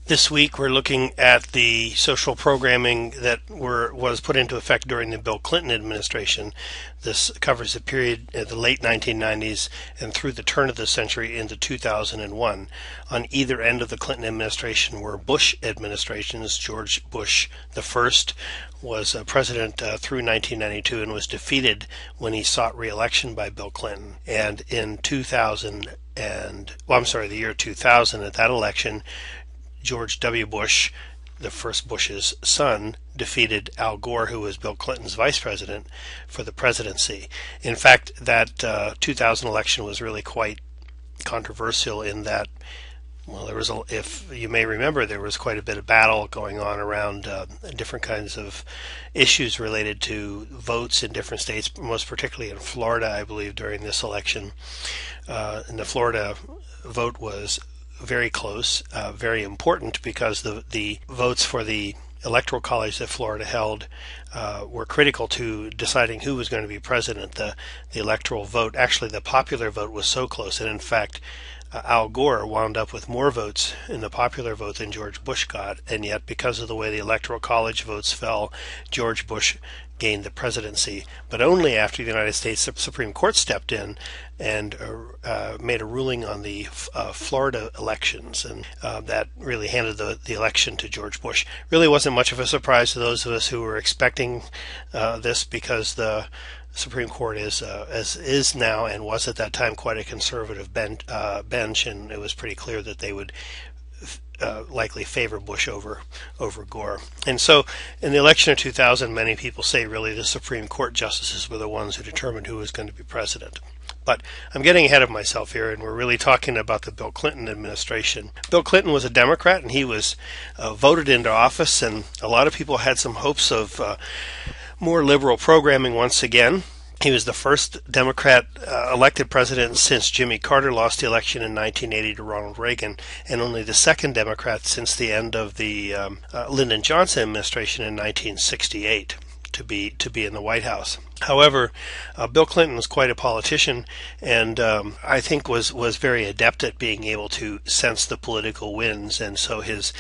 This week we're looking at the social programming that was put into effect during the Bill Clinton administration. This covers the period in the late 1990s and through the turn of the century into 2001. On either end of the Clinton administration were Bush administrations. George Bush the first was president through 1992 and was defeated when he sought re-election by Bill Clinton. And in the year 2000, at that election, George W. Bush, the first Bush's son, defeated Al Gore, who was Bill Clinton's vice president, for the presidency. In fact, that 2000 election was really quite controversial in that, well, if you may remember, there was quite a bit of battle going on around different kinds of issues related to votes in different states, most particularly in Florida, I believe, during this election. And the Florida vote was very close, very important, because the votes for the electoral college that Florida held were critical to deciding who was going to be president. The electoral vote, actually the popular vote, was so close, and in fact Al Gore wound up with more votes in the popular vote than George Bush got, and yet because of the way the electoral college votes fell, George Bush gained the presidency, but only after the United States Supreme Court stepped in and made a ruling on the Florida elections, and that really handed the election to George Bush. Really wasn't much of a surprise to those of us who were expecting this, because the Supreme Court is now, and was at that time, quite a conservative bench, and it was pretty clear that they would likely favor Bush over Gore. And so in the election of 2000, many people say really the Supreme Court justices were the ones who determined who was going to be president. But I'm getting ahead of myself here, and we're really talking about the Bill Clinton administration. Bill Clinton was a Democrat, and he was voted into office, and a lot of people had some hopes of more liberal programming once again. He was the first Democrat elected president since Jimmy Carter lost the election in 1980 to Ronald Reagan, and only the second Democrat since the end of the Lyndon Johnson administration in 1968 to be in the White House. However, Bill Clinton was quite a politician, and I think was very adept at being able to sense the political winds, and so his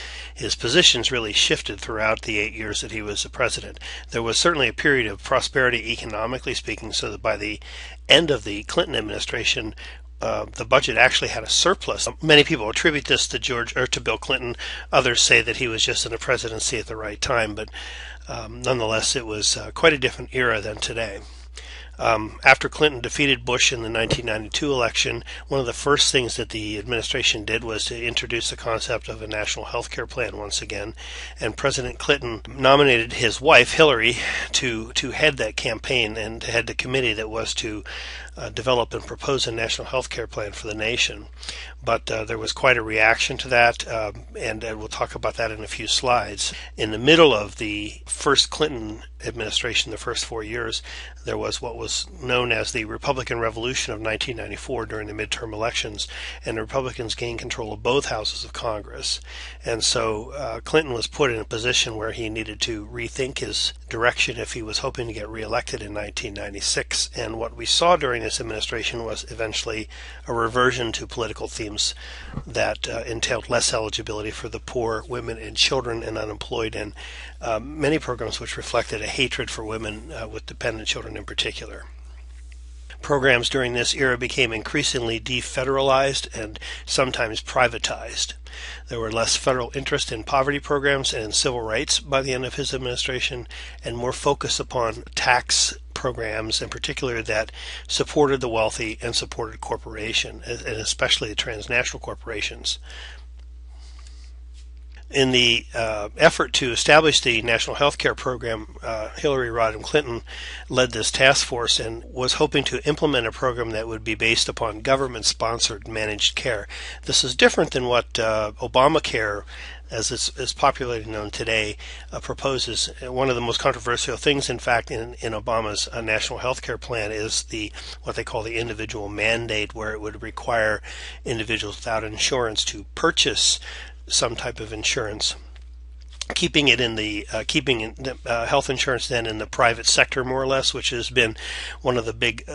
positions really shifted throughout the 8 years that he was the president. There was certainly a period of prosperity economically speaking, so that by the end of the Clinton administration, the budget actually had a surplus. Many people attribute this to Bill Clinton. Others say that he was just in the presidency at the right time, but nonetheless, it was quite a different era than today. After Clinton defeated Bush in the 1992 election, one of the first things that the administration did was to introduce the concept of a national health care plan once again, and President Clinton nominated his wife, Hillary, to head that campaign and to head the committee that was to develop and propose a national health care plan for the nation. But there was quite a reaction to that, and we'll talk about that in a few slides. In the middle of the first Clinton administration, the first 4 years, there was what was known as the Republican Revolution of 1994 during the midterm elections, and the Republicans gained control of both houses of Congress. And so Clinton was put in a position where he needed to rethink his direction if he was hoping to get reelected in 1996. And what we saw during this administration was eventually a reversion to political themes that entailed less eligibility for the poor, women, and children, and unemployed, and many programs which reflected a hatred for women with dependent children in particular. Programs during this era became increasingly de-federalized and sometimes privatized. There were less federal interest in poverty programs and in civil rights by the end of his administration, and more focus upon tax programs in particular that supported the wealthy and supported corporation, and especially the transnational corporations. In the effort to establish the National Health Care Program, Hillary Rodham Clinton led this task force and was hoping to implement a program that would be based upon government-sponsored managed care. This is different than what Obamacare, as is popularly known today, proposes. One of the most controversial things, in fact, in Obama's national health care plan is what they call the individual mandate, where it would require individuals without insurance to purchase some type of insurance keeping it in the health insurance then in the private sector more or less, which has been one of the big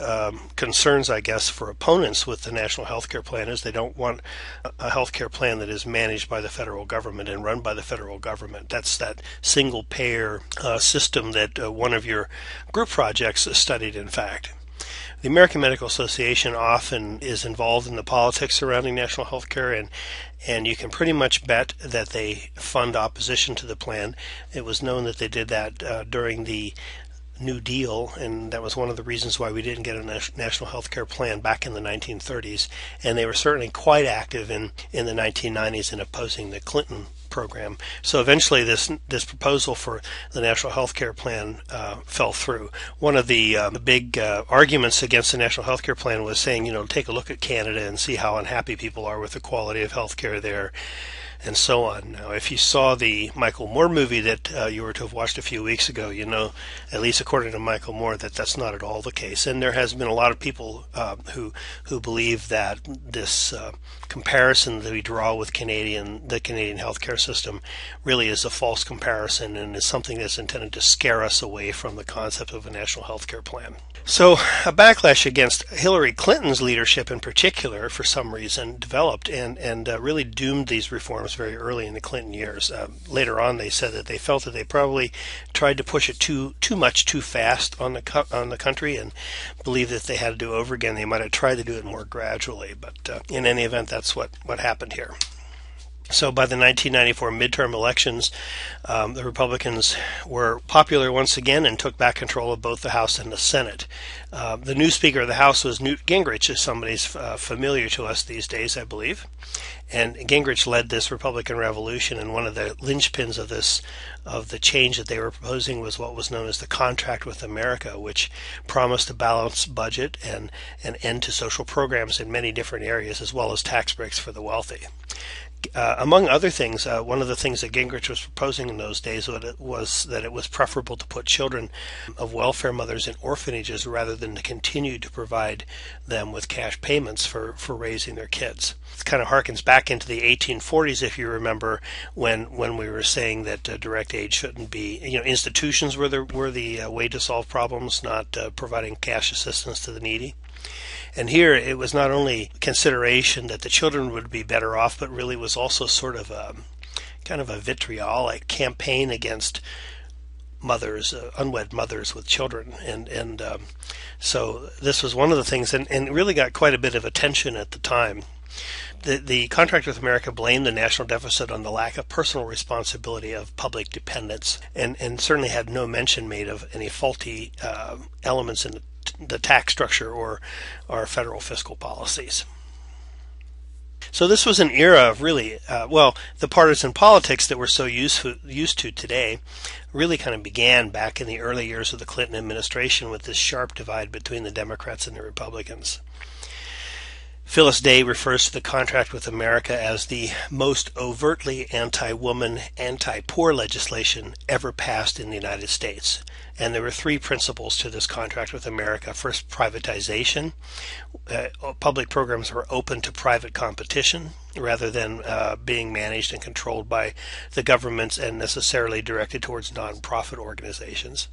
concerns, I guess, for opponents with the national health care plan, is they don't want a health care plan that is managed by the federal government and run by the federal government. That's that single payer system that one of your group projects studied, in fact. The American Medical Association often is involved in the politics surrounding national health care, and you can pretty much bet that they fund opposition to the plan. It was known that they did that during the New Deal, and that was one of the reasons why we didn't get a national health care plan back in the 1930s. And they were certainly quite active in the 1990s in opposing the Clinton program. So eventually this proposal for the national health care plan fell through. One of the big arguments against the national health care plan was saying, take a look at Canada and see how unhappy people are with the quality of health care there, and so on. Now, if you saw the Michael Moore movie that you were to have watched a few weeks ago, at least according to Michael Moore, that that's not at all the case. And there has been a lot of people who believe that this comparison that we draw with the Canadian healthcare system really is a false comparison and is something that's intended to scare us away from the concept of a national healthcare plan. So a backlash against Hillary Clinton's leadership in particular, for some reason, developed and really doomed these reforms very early in the Clinton years. Later on, they said that they felt that they probably tried to push it too much too fast on the country, and believed that if they had to do it over again, they might have tried to do it more gradually. But in any event, that's what happened here. So by the 1994 midterm elections, the Republicans were popular once again and took back control of both the House and the Senate. The new Speaker of the House was Newt Gingrich, as somebody's familiar to us these days, I believe. And Gingrich led this Republican revolution, and one of the linchpins of the change that they were proposing was what was known as the Contract with America, which promised a balanced budget and an end to social programs in many different areas, as well as tax breaks for the wealthy. Among other things, one of the things that Gingrich was proposing in those days was that it was preferable to put children of welfare mothers in orphanages rather than to continue to provide them with cash payments for raising their kids. It kind of harkens back into the 1840s, if you remember, when we were saying that direct aid shouldn't be, institutions were the way to solve problems, not providing cash assistance to the needy. And here it was not only consideration that the children would be better off, but really was also sort of kind of a vitriolic campaign against mothers, unwed mothers with children. And so this was one of the things, and really got quite a bit of attention at the time. The Contract with America blamed the national deficit on the lack of personal responsibility of public dependents, and certainly had no mention made of any faulty elements in the tax structure or our federal fiscal policies. So this was an era of really, the partisan politics that we're so used to today really kind of began back in the early years of the Clinton administration with this sharp divide between the Democrats and the Republicans. Phyllis Day refers to the Contract with America as the most overtly anti-woman, anti-poor legislation ever passed in the United States. And there were three principles to this Contract with America. First, privatization. Public programs were open to private competition rather than being managed and controlled by the governments and necessarily directed towards nonprofit organizations.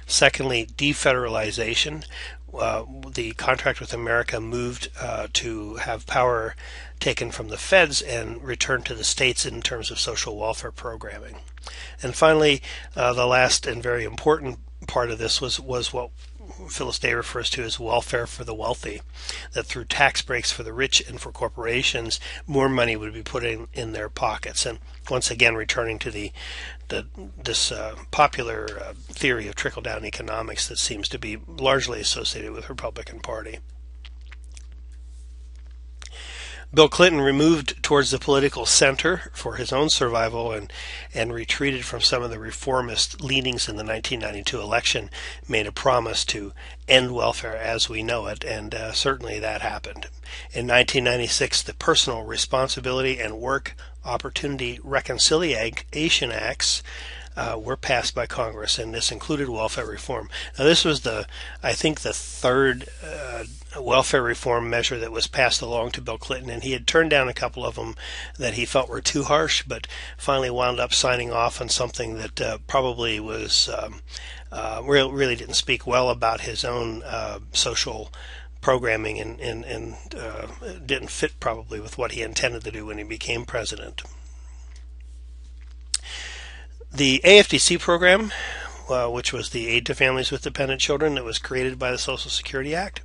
Secondly, de-federalization. The Contract with America moved to have power taken from the feds and returned to the states in terms of social welfare programming. And finally, the last and very important part of this was what Phyllis Day refers to as welfare for the wealthy, that through tax breaks for the rich and for corporations, more money would be put in their pockets. And once again, returning to this popular theory of trickle-down economics that seems to be largely associated with the Republican Party. Bill Clinton removed towards the political center for his own survival and retreated from some of the reformist leanings in the 1992 election, made a promise to end welfare as we know it, and certainly that happened. In 1996, the Personal Responsibility and Work Opportunity Reconciliation Acts were passed by Congress, and this included welfare reform. Now, this was I think, the third welfare reform measure that was passed along to Bill Clinton, and he had turned down a couple of them that he felt were too harsh, but finally wound up signing off on something that probably was really didn't speak well about his own social programming, and didn't fit probably with what he intended to do when he became president. The AFDC program, which was the Aid to Families with Dependent Children that was created by the Social Security Act,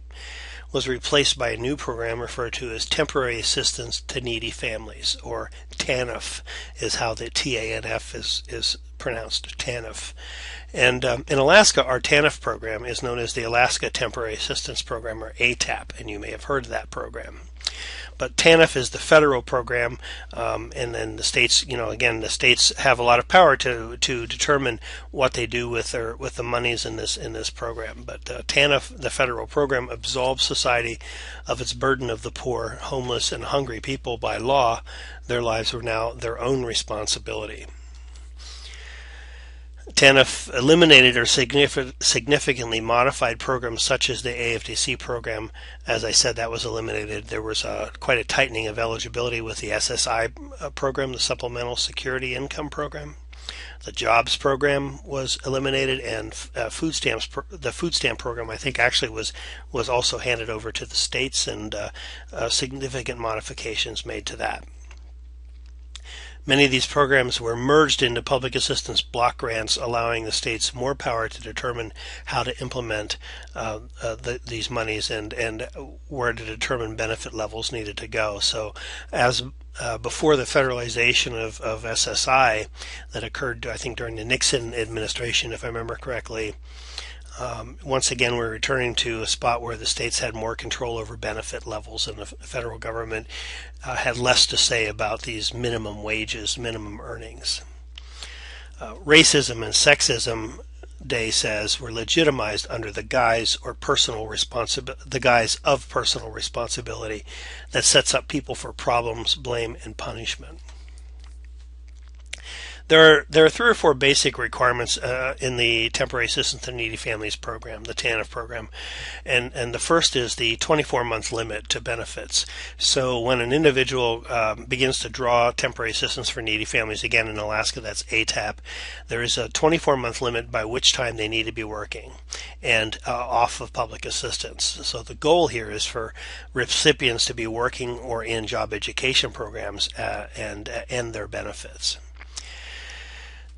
was replaced by a new program referred to as Temporary Assistance to Needy Families, or TANF is how the TANF is pronounced, TANF. And in Alaska, our TANF program is known as the Alaska Temporary Assistance Program, or ATAP, and you may have heard of that program. But TANF is the federal program, and then the states, again, the states have a lot of power to determine what they do with the monies in this program. But TANF, the federal program, absolves society of its burden of the poor, homeless, and hungry people by law. Their lives are now their own responsibility. TANF eliminated or significantly modified programs such as the AFDC program. As I said, that was eliminated. There was quite a tightening of eligibility with the SSI program, the Supplemental Security Income Program. The Jobs program was eliminated, and the food stamp program, I think, actually was also handed over to the states, and significant modifications made to that. Many of these programs were merged into public assistance block grants, allowing the states more power to determine how to implement these monies and where to determine benefit levels needed to go. So as before the federalization of SSI that occurred, I think, during the Nixon administration, if I remember correctly, once again, we're returning to a spot where the states had more control over benefit levels, and the federal government had less to say about these minimum wages, minimum earnings. Racism and sexism, Day says, were legitimized under the guise of personal responsibility that sets up people for problems, blame, and punishment. There are 3 or 4 basic requirements in the Temporary Assistance to Needy Families program, the TANF program, and the first is the 24-month limit to benefits. So when an individual begins to draw temporary assistance for needy families, again in Alaska that's ATAP, there is a 24-month limit by which time they need to be working and off of public assistance. So the goal here is for recipients to be working or in job education programs and end their benefits.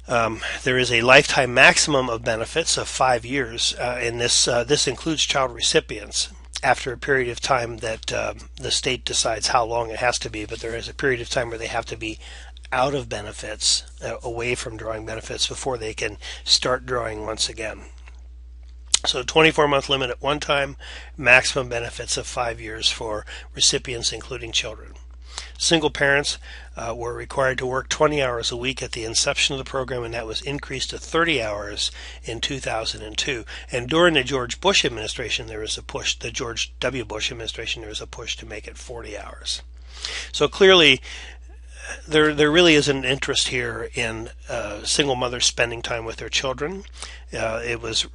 There is a lifetime maximum of benefits of 5 years, and this includes child recipients after a period of time that the state decides how long it has to be, but there is a period of time where they have to be out of benefits, away from drawing benefits, before they can start drawing once again. So 24-month limit at one time, maximum benefits of 5 years for recipients, including children. Single parents were required to work 20 hours a week at the inception of the program, and that was increased to 30 hours in 2002. And during the George Bush administration, there was a push, the George W. Bush administration, there was a push to make it 40 hours. So clearly, there really is an interest here in single mothers spending time with their children. It was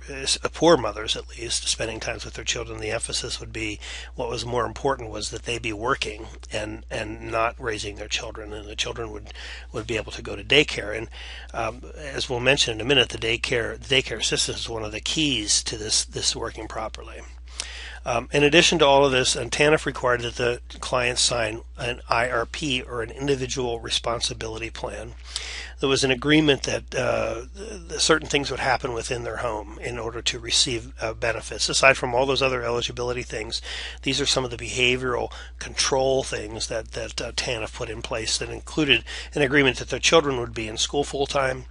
poor mothers, at least, spending time with their children. The emphasis would be what was more important was that they be working and not raising their children, and the children would be able to go to daycare. And as we'll mention in a minute, the daycare system is one of the keys to this working properly. In addition to all of this, TANF required that the client sign an IRP, or an individual responsibility plan. There was an agreement that certain things would happen within their home in order to receive benefits. Aside from all those other eligibility things, these are some of the behavioral control things that TANF put in place that included an agreement that their children would be in school full-time,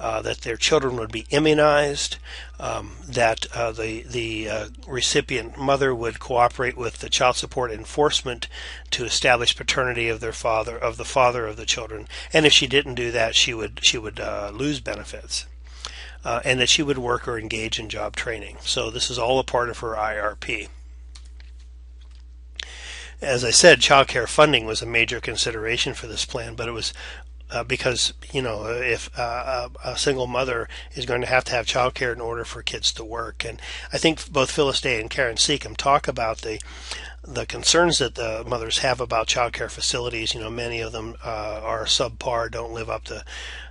that their children would be immunized, that the recipient mother would cooperate with the child support enforcement to establish paternity of the father of the children, and if she didn't do that, she would lose benefits, and that she would work or engage in job training. So this is all a part of her IRP. As I said, child care funding was a major consideration for this plan, but it was because if a single mother is going to have child care in order for kids to work. And I think both Phyllis Day and Karen Seacom talk about the concerns that the mothers have about child care facilities. Many of them are subpar, don't live up to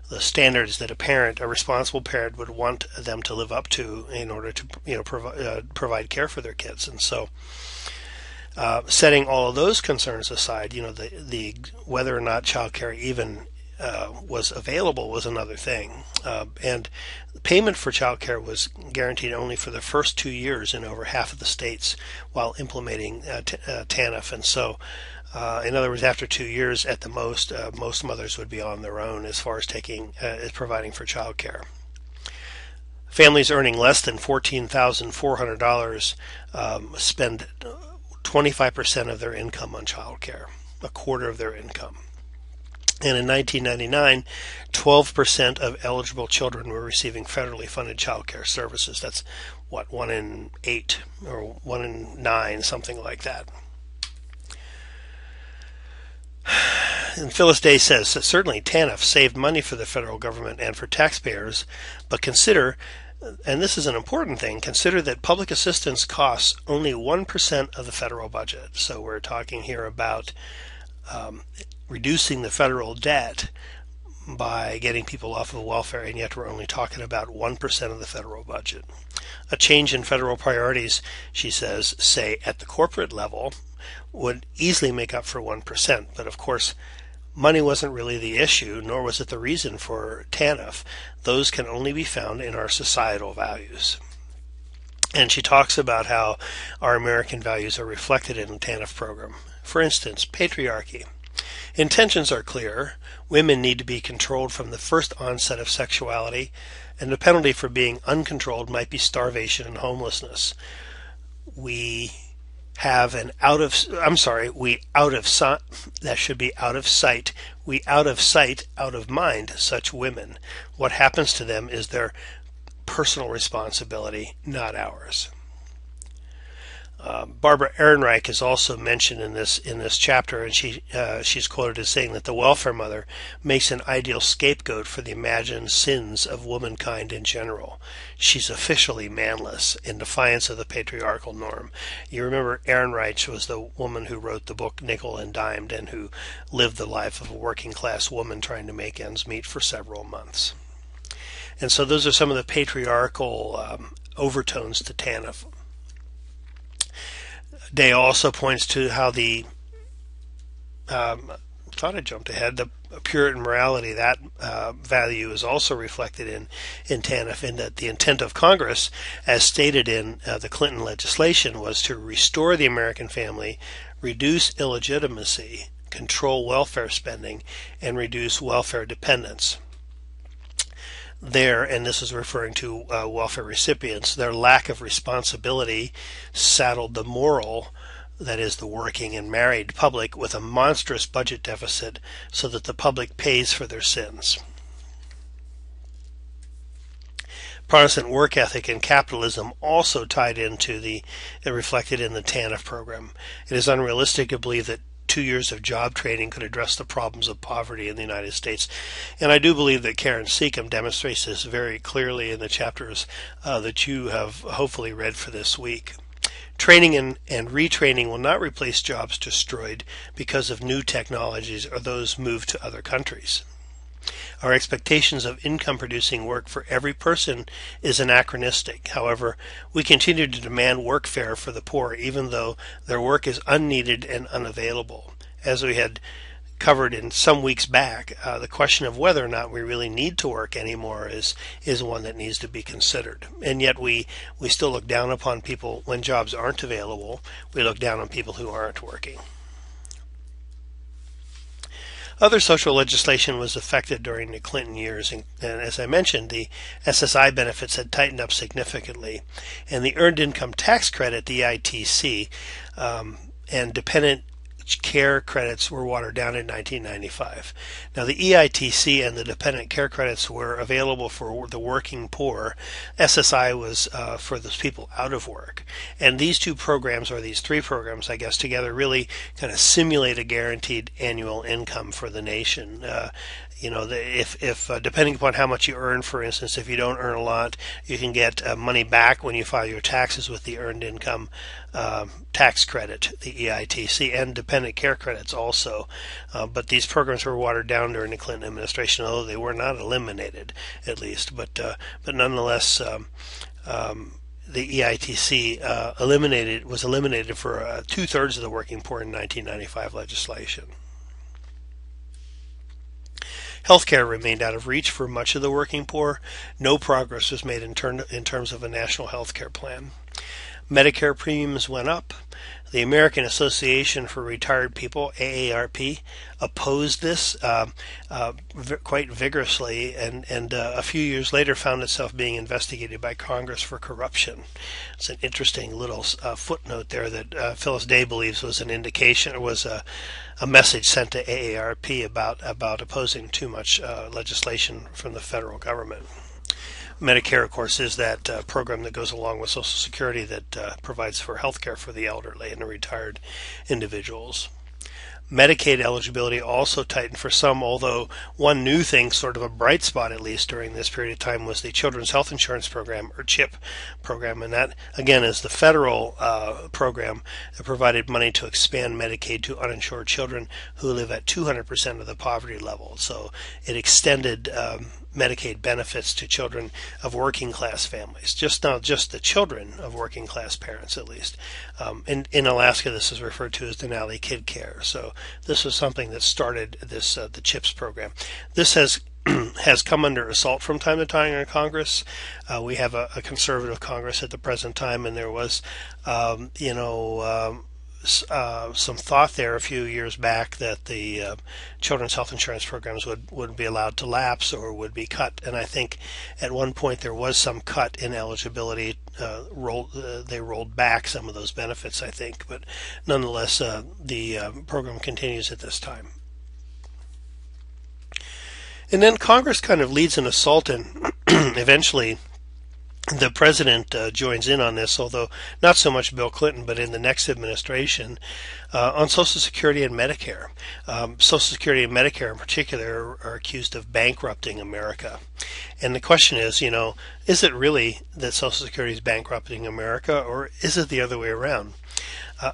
the standards that a responsible parent would want them to live up to in order to provide care for their kids. And so setting all of those concerns aside, the whether or not child care even was available was another thing. And payment for child care was guaranteed only for the first 2 years in over half of the states while implementing TANF. And so, in other words, after 2 years at the most mothers would be on their own as far as providing for child care. Families earning less than $14,400 spend 25% of their income on child care, a quarter of their income. And in 1999, 12% of eligible children were receiving federally funded child care services. That's 1 in 8 or 1 in 9, something like that. And Phyllis Day says that certainly TANF saved money for the federal government and for taxpayers, but consider, and this is an important thing, consider that public assistance costs only 1% of the federal budget. So we're talking here about reducing the federal debt by getting people off of welfare, and yet we're only talking about 1% of the federal budget. A change in federal priorities, she says, say at the corporate level, would easily make up for 1%. But of course, money wasn't really the issue, nor was it the reason for TANF. Those can only be found in our societal values. And she talks about how our American values are reflected in the TANF program. For instance, patriarchy. Intentions are clear. Women need to be controlled from the first onset of sexuality, and the penalty for being uncontrolled might be starvation and homelessness. We out of sight, out of mind such women. What happens to them is their personal responsibility, not ours. Barbara Ehrenreich is also mentioned in this chapter, and she's quoted as saying that the welfare mother makes an ideal scapegoat for the imagined sins of womankind in general. She's officially manless in defiance of the patriarchal norm. You remember Ehrenreich was the woman who wrote the book Nickel and Dimed and who lived the life of a working class woman trying to make ends meet for several months. And so those are some of the patriarchal overtones to TANF. Day also points to how the the Puritan morality, that value is also reflected in TANF, in that the intent of Congress, as stated in the Clinton legislation, was to restore the American family, reduce illegitimacy, control welfare spending, and reduce welfare dependence. And this is referring to welfare recipients, their lack of responsibility saddled the moral, that is the working and married public, with a monstrous budget deficit so that the public pays for their sins. Protestant work ethic and capitalism also tied into reflected in the TANF program. It is unrealistic to believe that 2 years of job training could address the problems of poverty in the United States. And I do believe that Karen Seacom demonstrates this very clearly in the chapters that you have hopefully read for this week. Training and retraining will not replace jobs destroyed because of new technologies or those moved to other countries. Our expectations of income-producing work for every person is anachronistic. However, we continue to demand workfare for the poor, even though their work is unneeded and unavailable. As we had covered in some weeks back, the question of whether or not we really need to work anymore is one that needs to be considered. And yet we still look down upon people when jobs aren't available. We look down on people who aren't working. Other social legislation was affected during the Clinton years, and as I mentioned, the SSI benefits had tightened up significantly, and the Earned Income Tax Credit, the EITC, and dependent care credits were watered down in 1995. Now, the EITC and the dependent care credits were available for the working poor. SSI was for those people out of work. And these two programs, or these three programs, I guess, together really kind of simulate a guaranteed annual income for the nation. If depending upon how much you earn, for instance, if you don't earn a lot, you can get money back when you file your taxes with the Earned Income Tax Credit, the EITC, and dependent care credits also. But these programs were watered down during the Clinton administration, although they were not eliminated, at least. But nonetheless, the EITC was eliminated for 2/3 of the working poor in 1995 legislation. Healthcare remained out of reach for much of the working poor. No progress was made in terms of a national healthcare plan. Medicare premiums went up. The American Association for Retired People, AARP, opposed this quite vigorously, and a few years later found itself being investigated by Congress for corruption. It's an interesting little footnote there that Phyllis Day believes was an indication, or was a message sent to AARP about opposing too much legislation from the federal government. Medicare, of course, is that program that goes along with Social Security that provides for health care for the elderly and the retired individuals. Medicaid eligibility also tightened for some, although one new thing, sort of a bright spot at least during this period of time, was the Children's Health Insurance Program, or CHIP program, and that, again, is the federal program that provided money to expand Medicaid to uninsured children who live at 200% of the poverty level. So it extended Medicaid benefits to children of working class families, not just the children of working class parents, at least. In Alaska, this is referred to as Denali Kid Care. So this was something that started this the CHIPS program. This has come under assault from time to time in Congress. We have a conservative Congress at the present time, and there was some thought there a few years back that the children's health insurance programs would be allowed to lapse or would be cut, and I think at one point there was some cut in eligibility. They rolled back some of those benefits, I think, but nonetheless the program continues at this time. And then Congress kind of leads an assault, and eventually the president joins in on this, although not so much Bill Clinton, but in the next administration, on Social Security and Medicare. Social Security and Medicare in particular are accused of bankrupting America. And the question is, is it really that Social Security is bankrupting America, or is it the other way around?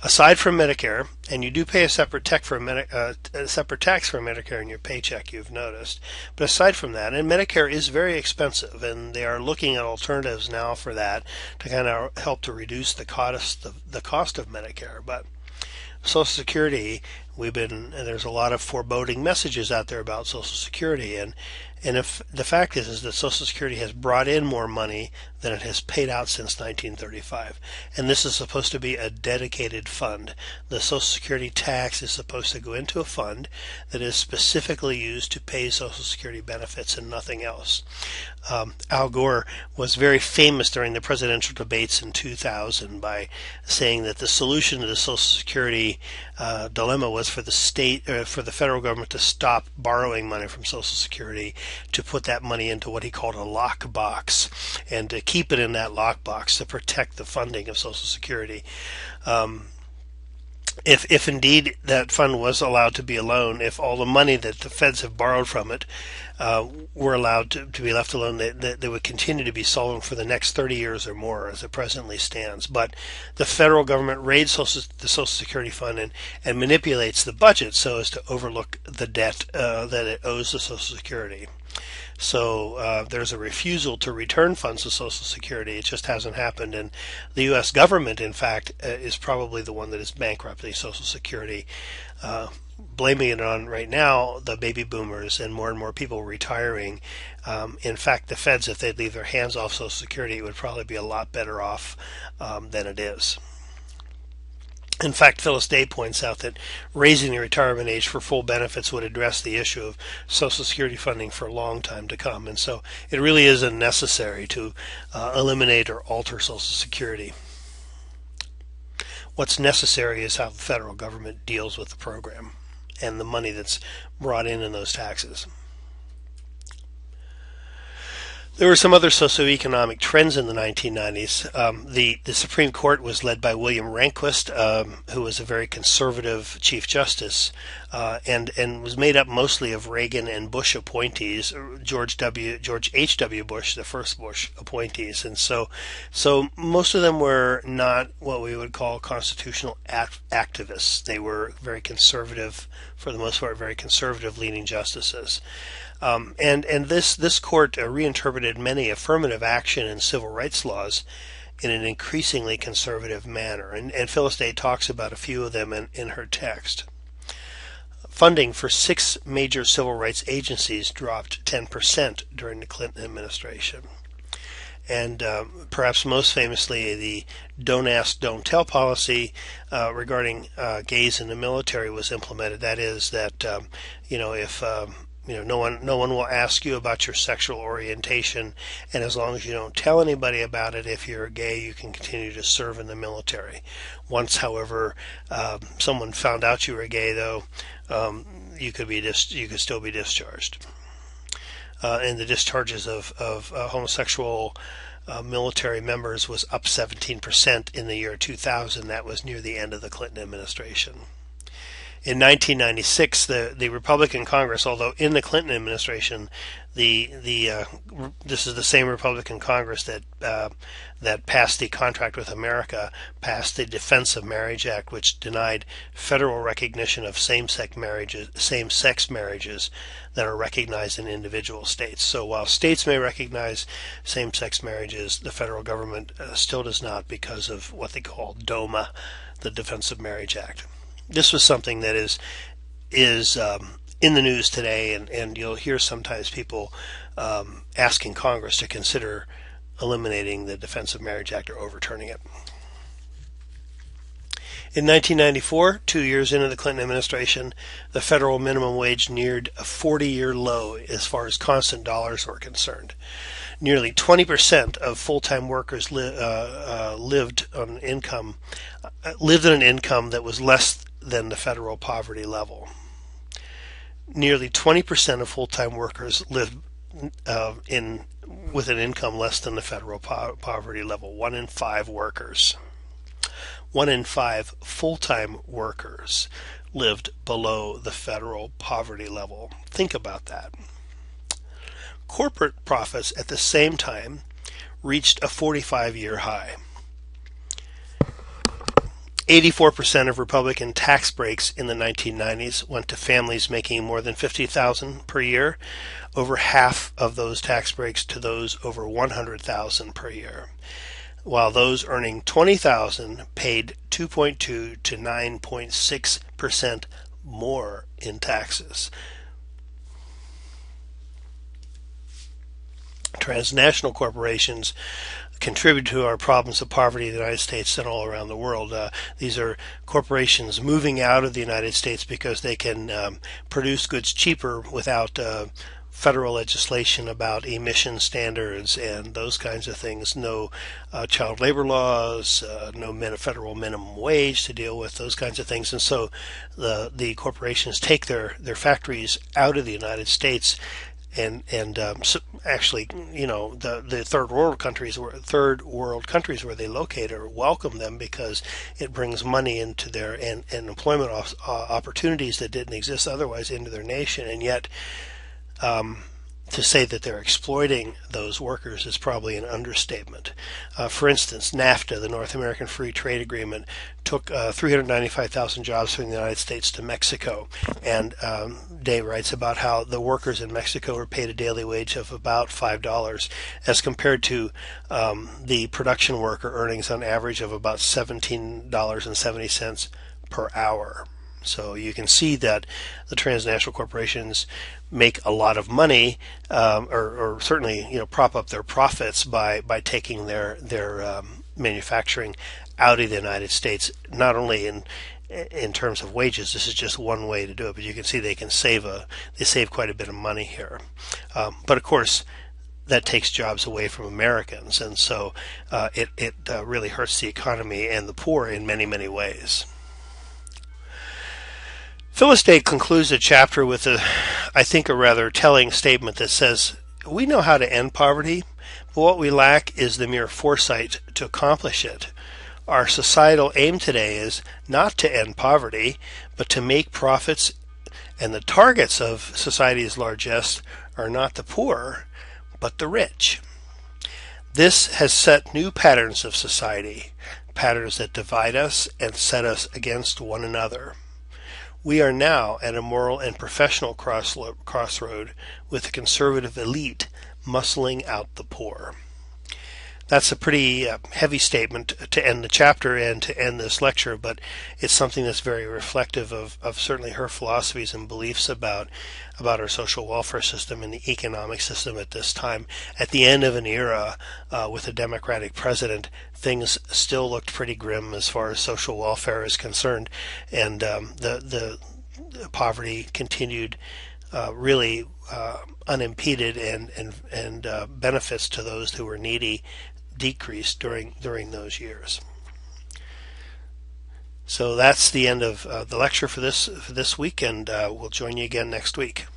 Aside from Medicare, and you do pay a separate tax for Medicare in your paycheck, you've noticed. But aside from that, and Medicare is very expensive, and they are looking at alternatives now for that to kind of help to reduce the cost of Medicare. But Social Security, there's a lot of foreboding messages out there about Social Security, and if the fact is that Social Security has brought in more money than it has paid out since 1935, and this is supposed to be a dedicated fund. The Social Security tax is supposed to go into a fund that is specifically used to pay Social Security benefits and nothing else. Al Gore was very famous during the presidential debates in 2000 by saying that the solution to the Social Security dilemma was for the federal government to stop borrowing money from Social Security, to put that money into what he called a lockbox, and to keep it in that lockbox to protect the funding of Social Security. If indeed that fund was allowed to be alone, if all the money that the feds have borrowed from it were allowed to be left alone, they would continue to be solvent for the next 30 years or more as it presently stands. But the federal government raids the Social Security fund and manipulates the budget so as to overlook the debt that it owes to Social Security. So there's a refusal to return funds to Social Security. It just hasn't happened. And the U.S. government, in fact, is probably the one that is bankrupting Social Security, blaming it on, right now, the baby boomers and more people retiring. In fact, the feds, if they'd leave their hands off Social Security, it would probably be a lot better off than it is. In fact, Phyllis Day points out that raising the retirement age for full benefits would address the issue of Social Security funding for a long time to come. And so it really isn't necessary to eliminate or alter Social Security. What's necessary is how the federal government deals with the program and the money that's brought in those taxes. There were some other socioeconomic trends in the 1990s. The Supreme Court was led by William Rehnquist, who was a very conservative Chief Justice, and was made up mostly of Reagan and Bush appointees. George H.W. Bush, the first Bush appointees, and so most of them were not what we would call constitutional activists. They were very conservative, for the most part, very conservative leaning justices. And this court reinterpreted many affirmative action and civil rights laws in an increasingly conservative manner. And Phyllis Day talks about a few of them in her text. Funding for 6 major civil rights agencies dropped 10% during the Clinton administration. And perhaps most famously, the Don't Ask, Don't Tell policy regarding gays in the military was implemented. That is that, if no one will ask you about your sexual orientation, and as long as you don't tell anybody about it, if you're gay, you can continue to serve in the military. Once, however, someone found out you were gay, though, you could still be discharged. And the discharges of homosexual military members was up 17% in the year 2000. That was near the end of the Clinton administration. In 1996, the Republican Congress, although in the Clinton administration, this is the same Republican Congress that passed the Contract with America, passed the Defense of Marriage Act, which denied federal recognition of same-sex marriages that are recognized in individual states. So while states may recognize same-sex marriages, the federal government still does not, because of what they call DOMA, the Defense of Marriage Act. This was something that is in the news today, and you'll hear sometimes people asking Congress to consider eliminating the Defense of Marriage Act or overturning it. In 1994, 2 years into the Clinton administration, the federal minimum wage neared a 40-year low as far as constant dollars were concerned. Nearly 20% of full-time workers lived in an income that was less than the federal poverty level. Nearly 20% of full-time workers live with an income less than the federal poverty level. 1 in 5 workers. 1 in 5 full-time workers lived below the federal poverty level. Think about that. Corporate profits at the same time reached a 45-year high. 84% of Republican tax breaks in the 1990s went to families making more than $50,000 per year. Over half of those tax breaks to those over $100,000 per year, while those earning $20,000 paid 2.2 to 9.6% more in taxes. Transnational corporations contribute to our problems of poverty in the United States and all around the world. These are corporations moving out of the United States because they can produce goods cheaper without federal legislation about emission standards and those kinds of things. No child labor laws, no federal minimum wage to deal with those kinds of things. And so the corporations take their factories out of the United States. And so actually, the third world countries where they locate or welcome them, because it brings money into their and employment opportunities that didn't exist otherwise into their nation. And yet, to say that they're exploiting those workers is probably an understatement. For instance, NAFTA, the North American Free Trade Agreement, took 395,000 jobs from the United States to Mexico. And Day writes about how the workers in Mexico were paid a daily wage of about $5 as compared to the production worker earnings on average of about $17.70 per hour. So you can see that the transnational corporations make a lot of money, or certainly prop up their profits by taking their manufacturing out of the United States. Not only in terms of wages, this is just one way to do it, but you can see they save quite a bit of money here. But of course, that takes jobs away from Americans, and so it really hurts the economy and the poor in many, many ways. Phyllis Day concludes the chapter with I think, a rather telling statement that says, "We know how to end poverty, but what we lack is the mere foresight to accomplish it. Our societal aim today is not to end poverty, but to make profits, and the targets of society's largesse are not the poor, but the rich. This has set new patterns of society, patterns that divide us and set us against one another. We are now at a moral and professional crossroad with the conservative elite muscling out the poor." That's a pretty heavy statement to end the chapter and to end this lecture, but it's something that's very reflective of certainly her philosophies and beliefs about our social welfare system and the economic system at this time. At the end of an era with a Democratic president, things still looked pretty grim as far as social welfare is concerned, and the poverty continued really unimpeded, and benefits to those who were needy decreased during those years. So that's the end of the lecture for this week, and we'll join you again next week.